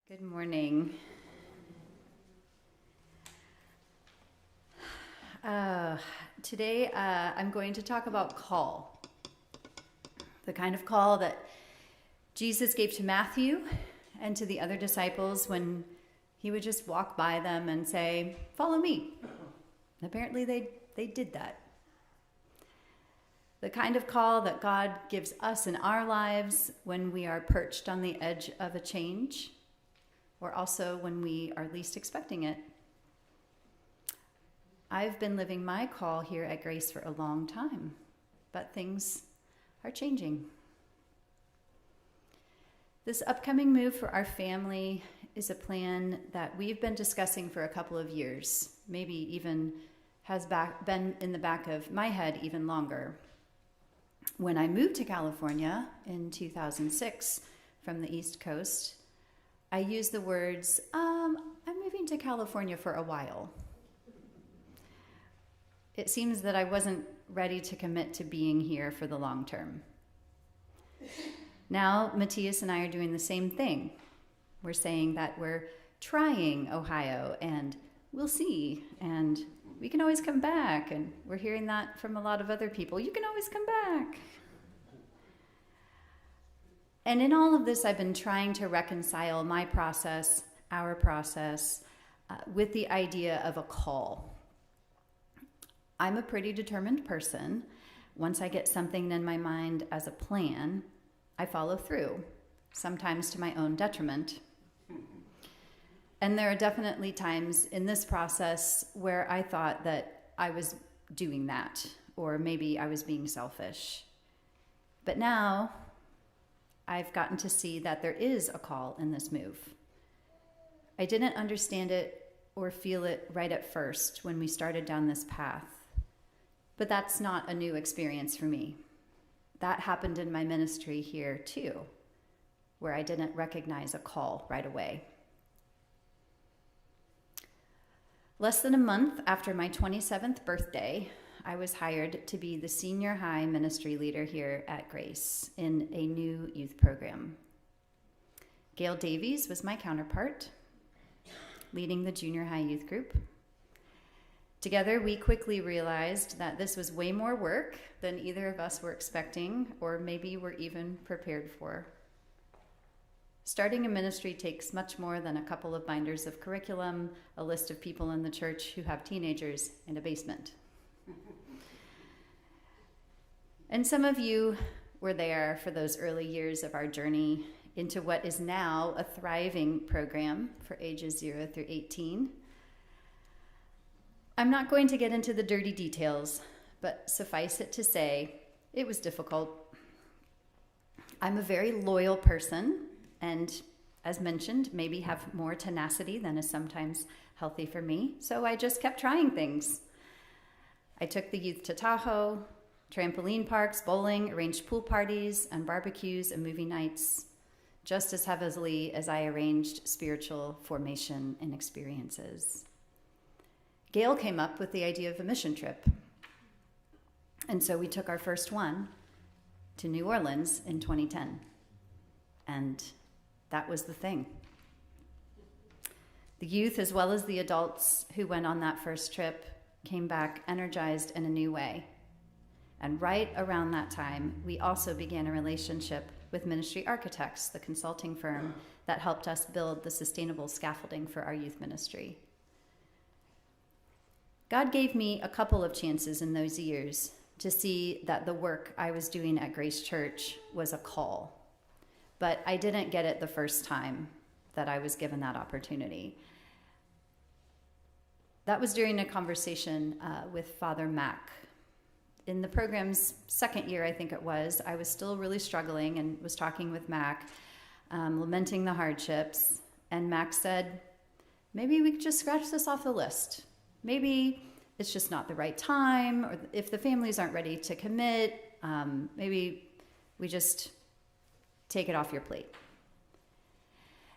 Good morning. Today I'm going to talk about call. The kind of call that Jesus gave to Matthew and to the other disciples when he would just walk by them and say, "Follow me." And apparently they did that. The kind of call that God gives us in our lives when we are perched on the edge of a change, or also when we are least expecting it. I've been living my call here at Grace for a long time, but things are changing. This upcoming move for our family is a plan that we've been discussing for a couple of years, maybe even has been in the back of my head even longer. When I moved to California in 2006 from the East Coast, I used the words, I'm moving to California for a while. It seems that I wasn't ready to commit to being here for the long term. Now, Matthias and I are doing the same thing. We're saying that we're trying Ohio and we'll see, and we can always come back. And we're hearing that from a lot of other people. You can always come back. And in all of this, I've been trying to reconcile my process, our process, with the idea of a call. I'm a pretty determined person. Once I get something in my mind as a plan, I follow through, sometimes to my own detriment. And there are definitely times in this process where I thought that I was doing that, or maybe I was being selfish. But now I've gotten to see that there is a call in this move. I didn't understand it or feel it right at first when we started down this path, but that's not a new experience for me. That happened in my ministry here too, where I didn't recognize a call right away. Less than a month after my 27th birthday, I was hired to be the senior high ministry leader here at Grace in a new youth program. Gail Davies was my counterpart, leading the junior high youth group. Together, we quickly realized that this was way more work than either of us were expecting, or maybe were even prepared for. Starting a ministry takes much more than a couple of binders of curriculum, a list of people in the church who have teenagers, and a basement. And some of you were there for those early years of our journey into what is now a thriving program for ages 0 through 18. I'm not going to get into the dirty details, but suffice it to say, it was difficult. I'm a very loyal person, and as mentioned, maybe have more tenacity than is sometimes healthy for me, so I just kept trying things. I took the youth to Tahoe, trampoline parks, bowling, arranged pool parties and barbecues and movie nights, just as heavily as I arranged spiritual formation and experiences. Gail came up with the idea of a mission trip. And so we took our first one to New Orleans in 2010. And that was the thing. The youth, as well as the adults who went on that first trip, came back energized in a new way. And right around that time, we also began a relationship with Ministry Architects, the consulting firm that helped us build the sustainable scaffolding for our youth ministry. God gave me a couple of chances in those years to see that the work I was doing at Grace Church was a call. But I didn't get it the first time that I was given that opportunity. That was during a conversation with Father Mack. In the program's second year, I think it was, I was still really struggling and was talking with Mac, lamenting the hardships. And Mac said, maybe we could just scratch this off the list. Maybe it's just not the right time, or if the families aren't ready to commit, maybe we just take it off your plate.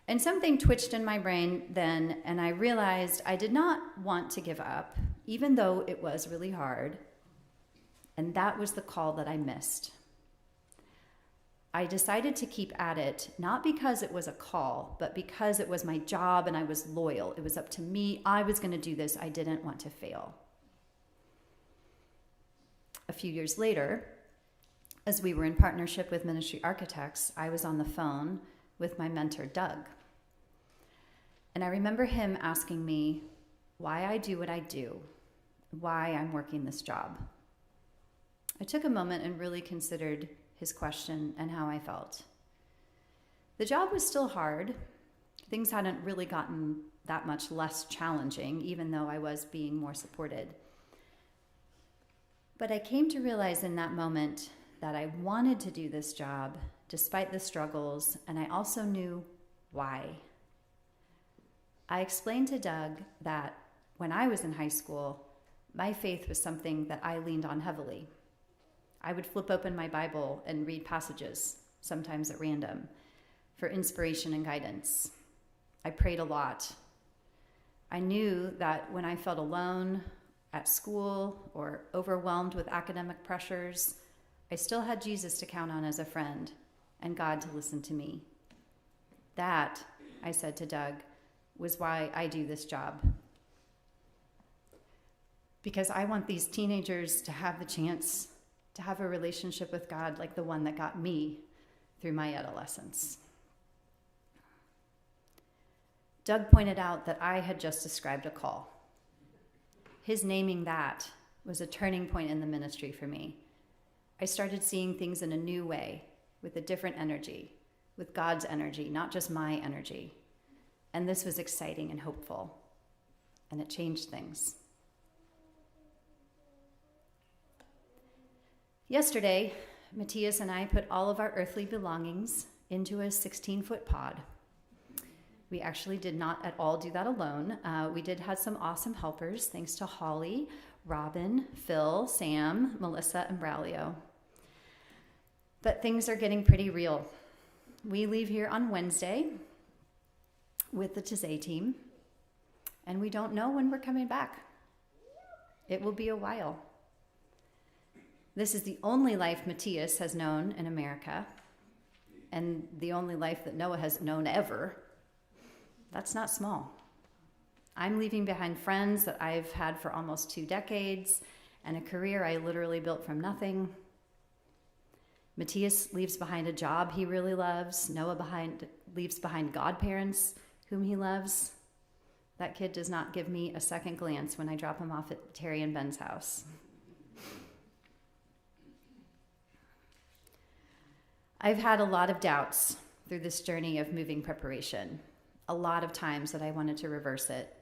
And something twitched in my brain then, and I realized I did not want to give up, even though it was really hard. And that was the call that I missed. I decided to keep at it, not because it was a call, but because it was my job and I was loyal. It was up to me. I was going to do this. I didn't want to fail. A few years later, as we were in partnership with Ministry Architects, I was on the phone with my mentor, Doug. And I remember him asking me why I do what I do, why I'm working this job. I took a moment and really considered his question and how I felt. The job was still hard. Things hadn't really gotten that much less challenging, even though I was being more supported. But I came to realize in that moment that I wanted to do this job despite the struggles, and I also knew why. I explained to Doug that when I was in high school, my faith was something that I leaned on heavily. I would flip open my Bible and read passages, sometimes at random, for inspiration and guidance. I prayed a lot. I knew that when I felt alone at school or overwhelmed with academic pressures, I still had Jesus to count on as a friend and God to listen to me. That, I said to Doug, was why I do this job. Because I want these teenagers to have the chance to have a relationship with God like the one that got me through my adolescence. Doug pointed out that I had just described a call. His naming that was a turning point in the ministry for me. I started seeing things in a new way, with a different energy, with God's energy, not just my energy. And this was exciting and hopeful, and it changed things. Yesterday, Matthias and I put all of our earthly belongings into a 16-foot pod. We actually did not at all do that alone. We did have some awesome helpers, thanks to Holly, Robin, Phil, Sam, Melissa, and Braulio. But things are getting pretty real. We leave here on Wednesday with the Tizay team, and we don't know when we're coming back. It will be a while. This is the only life Matthias has known in America, and the only life that Noah has known ever. That's not small. I'm leaving behind friends that I've had for almost 2 decades and a career I literally built from nothing. Matthias leaves behind a job he really loves. Noah leaves behind godparents whom he loves. That kid does not give me a second glance when I drop him off at Terry and Ben's house. I've had a lot of doubts through this journey of moving preparation. A lot of times that I wanted to reverse it.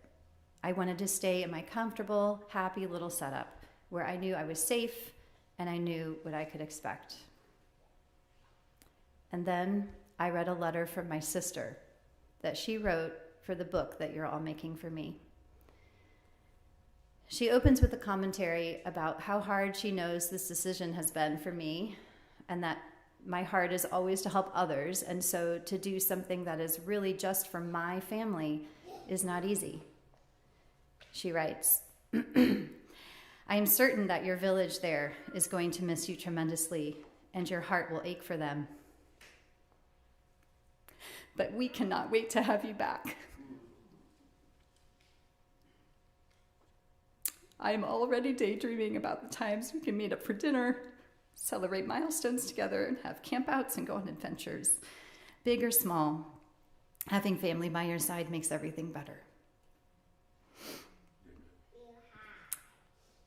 I wanted to stay in my comfortable, happy little setup where I knew I was safe and I knew what I could expect. And then I read a letter from my sister that she wrote for the book that you're all making for me. She opens with a commentary about how hard she knows this decision has been for me, and that my heart is always to help others, and so to do something that is really just for my family is not easy. She writes, I am certain that your village there is going to miss you tremendously, and your heart will ache for them. But we cannot wait to have you back. I am already daydreaming about the times we can meet up for dinner, celebrate milestones together, and have campouts and go on adventures. Big or small, having family by your side makes everything better.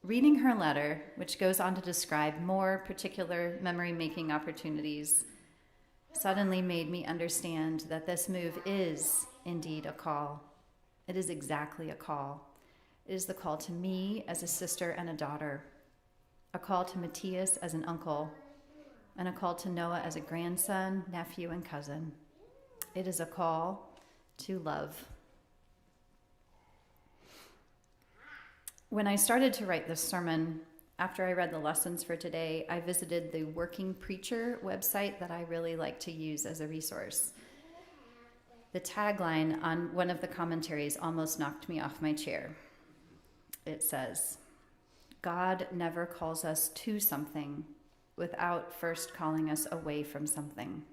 Reading her letter, which goes on to describe more particular memory-making opportunities, suddenly made me understand that this move is indeed a call. It is exactly a call. It is the call to me as a sister and a daughter, a call to Matthias as an uncle, and a call to Noah as a grandson, nephew, and cousin. It is a call to love. When I started to write this sermon, after I read the lessons for today, I visited the Working Preacher website that I really like to use as a resource. The tagline on one of the commentaries almost knocked me off my chair. It says, God never calls us to something. without first calling us away from something.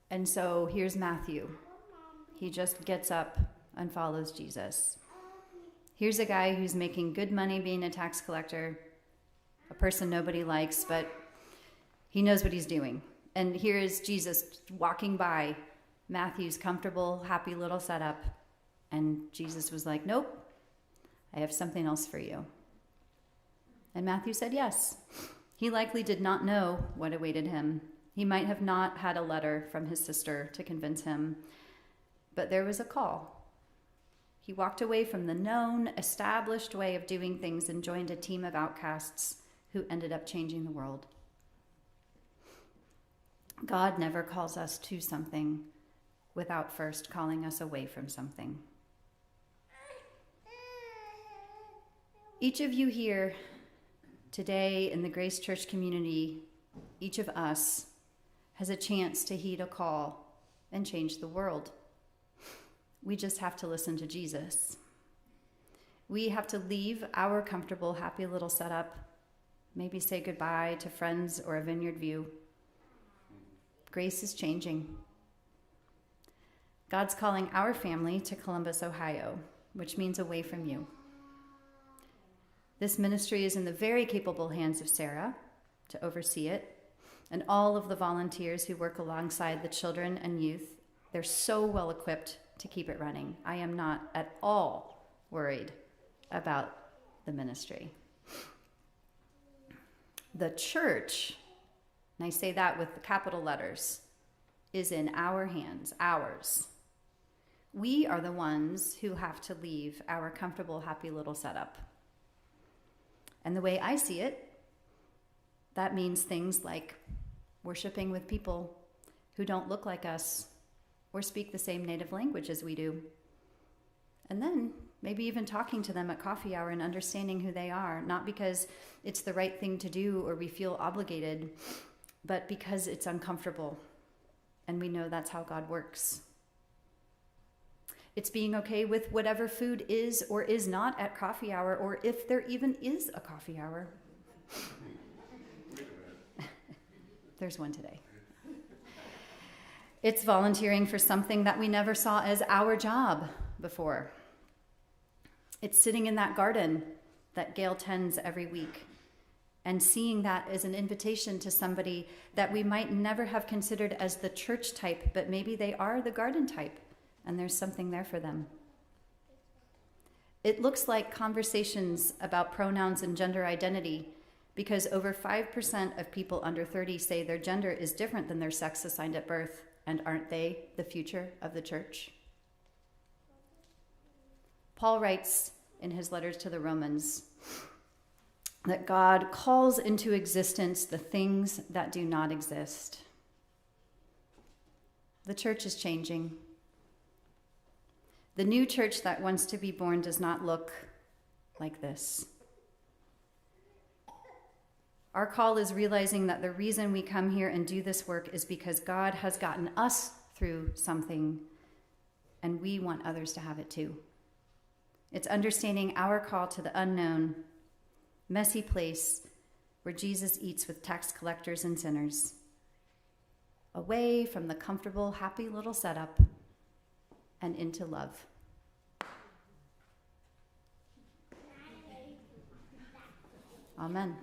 And so here's Matthew. He just gets up and follows Jesus. Here's a guy who's making good money being a tax collector, a person nobody likes, but he knows what he's doing. And here is Jesus walking by Matthew's comfortable, happy little setup. And Jesus was like, nope, I have something else for you. And Matthew said yes. He likely did not know what awaited him. He might have not had a letter from his sister to convince him, but there was a call. He walked away from the known, established way of doing things and joined a team of outcasts who ended up changing the world. God never calls us to something without first calling us away from something. Each of you here today in the Grace Church community, each of us has a chance to heed a call and change the world. We just have to listen to Jesus. We have to leave our comfortable, happy little setup, maybe say goodbye to friends or a vineyard view. Grace is changing. God's calling our family to Columbus, Ohio, which means away from you. This ministry is in the very capable hands of Sarah to oversee it, and all of the volunteers who work alongside the children and youth. They're so well equipped to keep it running. I am not at all worried about the ministry. The church, and I say that with the capital letters, is in our hands, ours. We are the ones who have to leave our comfortable, happy little setup. And the way I see it, that means things like worshiping with people who don't look like us or speak the same native language as we do. And then maybe even talking to them at coffee hour and understanding who they are, not because it's the right thing to do or we feel obligated, but because it's uncomfortable and we know that's how God works. It's being okay with whatever food is or is not at coffee hour, or if there even is a coffee hour. There's one today. It's volunteering for something that we never saw as our job before. It's sitting in that garden that Gail tends every week and seeing that as an invitation to somebody that we might never have considered as the church type, but maybe they are the garden type, and there's something there for them. It looks like conversations about pronouns and gender identity, because over 5% of people under 30 say their gender is different than their sex assigned at birth, and aren't they the future of the church? Paul writes in his letters to the Romans that God calls into existence the things that do not exist. The church is changing. The new church that wants to be born does not look like this. Our call is realizing that the reason we come here and do this work is because God has gotten us through something, and we want others to have it too. It's understanding our call to the unknown, messy place where Jesus eats with tax collectors and sinners, away from the comfortable, happy little setup and into love. Amen.